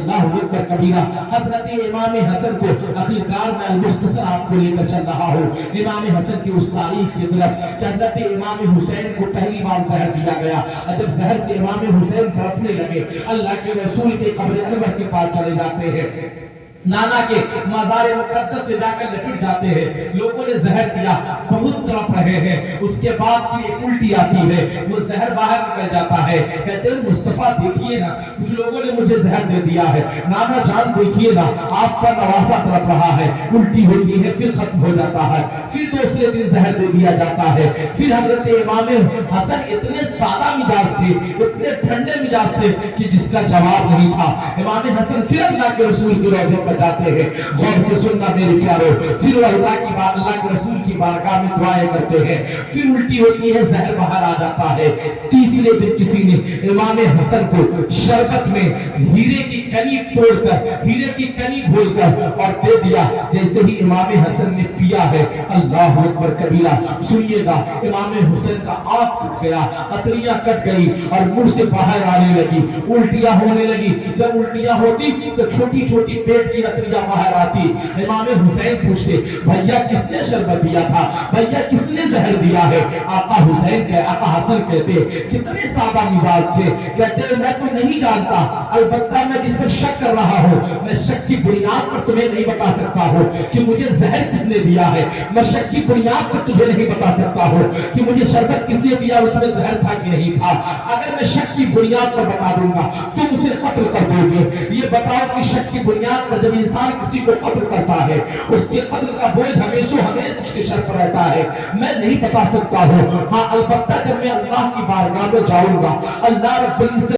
اللہ اکبر کبیرہ۔ حضرت امام حسن کو آخرکار میں المختصر آپ کو لے کر چل رہا ہوں امام حسن کی اس تاریخ کی طرف کہ حضرت امام حسین کو پہلی بار زہر دیا گیا، اور جب زہر سے امام حسین تڑپنے لگے، اللہ کے رسول کے قبر انور کے پاس چلے جاتے ہیں، نانا کے مزار مقدس سے جا کر لپٹ جاتے ہیں، لوگوں نے زہر دیا، بہت تڑپ رہے ہیں، اس کے بعد پھر ایک الٹی آتی ہے، وہ زہر باہر نکل جاتا ہے، کہتے ہیں مصطفیٰ دیکھیے نا کچھ لوگوں نے مجھے زہر دے دیا ہے، نانا جان دیکھیے نا آپ کا نواسا تڑپ رہا ہے، الٹی ہوتی ہے، پھر ختم ہو جاتا ہے، پھر دوسرے دن زہر دے دیا جاتا ہے۔ پھر حضرت امام حسن اتنے سادہ مزاج تھے، اتنے ٹھنڈے مزاج تھے کہ جس کا جواب نہیں تھا۔ امام حسن پھر اللہ کے رسول کے روضے پر جاتے ہیں، غور سے سننا میرے پیارو، پھر وہ اللہ کے رسول کی بارگاہ میں دعائیں کرتے ہیں، پھر الٹی ہوتی ہے، زہر باہر آ جاتا ہے۔ تیسرے دن کسی نے امام حسن کو شربت میں ہیرے کی کنی توڑ کر، ہیرے کی کنی گھول کر اور دے دیا، جیسے ہی امام حسن نے پیا ہے، اللہ اکبر کبیرہ، سنیے گا، امام حسین کا آنکھ ٹوٹ گیا، عطریاں کٹ گئی اور منہ سے باہر آنے لگی، الٹیاں ہونے لگی، جب الٹیاں ہوتی تو چھوٹی چھوٹی پیٹ کی عطریاں باہر آتی۔ امام حسین پوچھتے بھیا کس نے شربت دیا تھا، بھیا کس نے زہر دیا ہے؟ آقا حسن کہتے کتنے سادہ مزاج تھے، کہتے میں تو نہیں جانتا، البتہ میں جس پر شک کر رہا ہوں، میں شک کی بنیاد پر تمہیں نہیں بتا سکتا ہوں کہ مجھے زہر کس نے دیا ہے، میں شک کی بنیاد پر تجھے نہیں بتا سکتا ہوں کہ مجھے شربت کس نے دیا، اس میں زہر تھا کہ نہیں تھا۔ اگر میں شک کی بنیاد پر بتا دوں گا تم اسے قتل کر دو گے، یہ بتاؤ کہ شک کی بنیاد پر جب انسان کسی کو قتل کرتا ہے اس کے قتل کا بوجھ ہمیشہ اس کے سر پر رہتا ہے، میں نہیں بتا سکتا ہوں۔ ہاں البتہ جب میں اللہ کی بارگاہ میں جاؤں گا، اللہ رب العزت